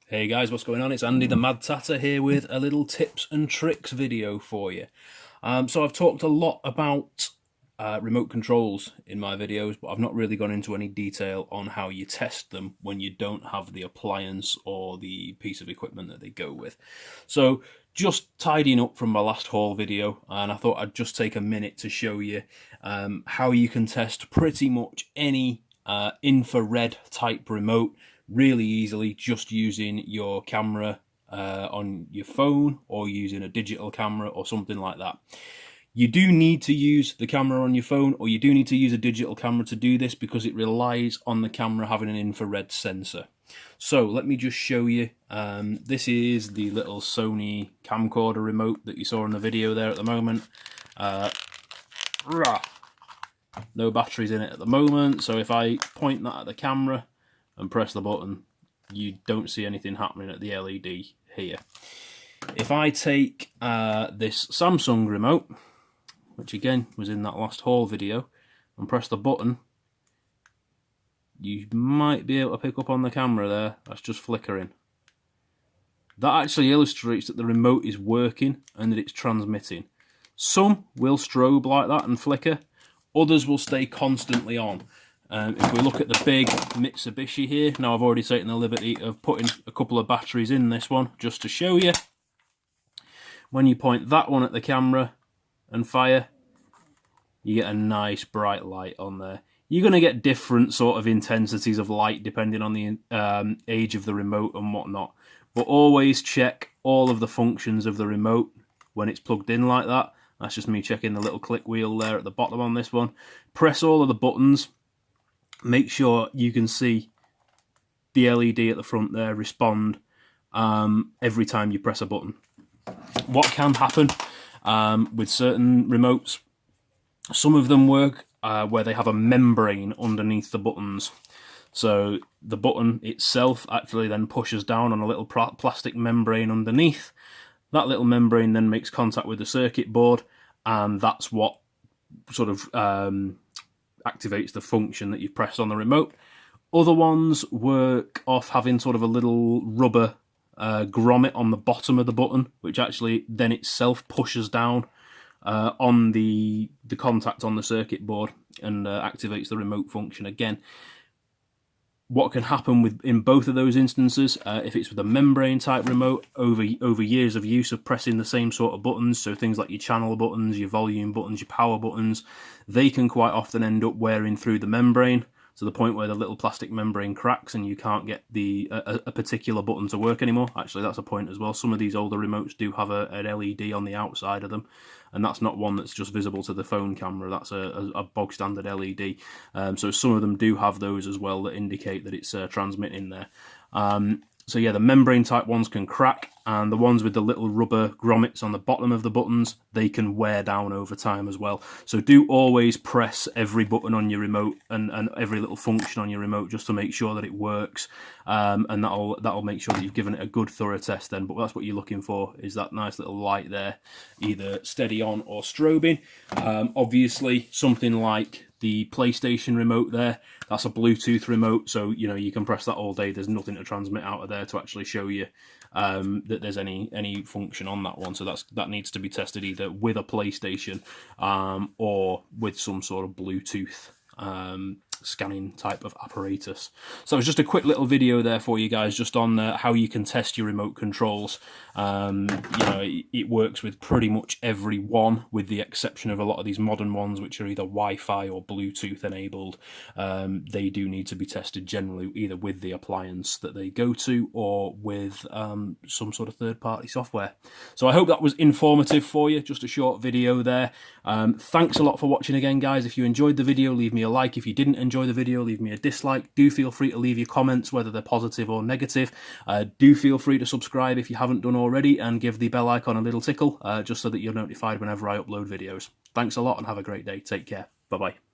Hey guys, what's going on? It's Andy the Mad Tatter here with a little tips and tricks video for you. So I've talked a lot about remote controls in my videos, but I've not really gone into any detail on how you test them when you don't have the appliance or the piece of equipment that they go with. So just tidying up from my last haul video, and I thought I'd just take a minute to show you how you can test pretty much any infrared type remote really easily, just using your camera on your phone or using a digital camera or something like that. You do need to use the camera on your phone, or you do need to use a digital camera to do this, because it relies on the camera having an infrared sensor. So let me just show you. This is the little Sony camcorder remote that you saw in the video there at the moment. No batteries in it at the moment, so if I point that at the camera and press the button, you don't see anything happening at the LED here. If I take this Samsung remote, which again was in that last haul video, and press the button, you might be able to pick up on the camera there, that's just flickering. That actually illustrates that the remote is working and that it's transmitting. Some will strobe like that and flicker, others will stay constantly on. If we look at the big Mitsubishi here, now I've already taken the liberty of putting a couple of batteries in this one just to show you. When you point that one at the camera and fire, you get a nice bright light on there. You're going to get different sort of intensities of light depending on the age of the remote and whatnot. But always check all of the functions of the remote when it's plugged in like that. That's just me checking the little click wheel there at the bottom on this one. Press all of the buttons. Make sure you can see the LED at the front there respond every time you press a button. What can happen with certain remotes, some of them work where they have a membrane underneath the buttons. So the button itself actually then pushes down on a little plastic membrane underneath. That little membrane then makes contact with the circuit board, and that's what sort of activates the function that you've pressed on the remote. Other ones work off having sort of a little rubber grommet on the bottom of the button, which actually then itself pushes down on the contact on the circuit board and activates the remote function again. What can happen in both of those instances, if it's with a membrane type remote, over years of use of pressing the same sort of buttons, so things like your channel buttons, your volume buttons, your power buttons, they can quite often end up wearing through the membrane to the point where the little plastic membrane cracks and you can't get a particular button to work anymore. Actually, that's a point as well. Some of these older remotes do have an LED on the outside of them, and that's not one that's just visible to the phone camera. That's a bog standard LED. So some of them do have those as well that indicate that it's transmitting there. So yeah, the membrane type ones can crack, and the ones with the little rubber grommets on the bottom of the buttons, they can wear down over time as well. So do always press every button on your remote and every little function on your remote just to make sure that it works, and that'll make sure that you've given it a good thorough test then. But that's what you're looking for, is that nice little light there, either steady on or strobing. Obviously something like the PlayStation remote there, that's a Bluetooth remote, so you know you can press that all day. There's nothing to transmit out of there to actually show you that there's any function on that one. So that needs to be tested either with a PlayStation or with some sort of Bluetooth scanning type of apparatus. So it's just a quick little video there for you guys, just on how you can test your remote controls. You know, it works with pretty much every one, with the exception of a lot of these modern ones which are either Wi-Fi or Bluetooth enabled. They do need to be tested generally either with the appliance that they go to or with some sort of third-party software. So I hope that was informative for you, just a short video there. Thanks a lot for watching again, guys. If you enjoyed the video, leave me a like. If you didn't enjoy the video, leave me a dislike. Do feel free to leave your comments, whether they're positive or negative. Do feel free to subscribe if you haven't done already, and give the bell icon a little tickle, just so that you're notified whenever I upload videos. Thanks a lot and have a great day. Take care. Bye-bye.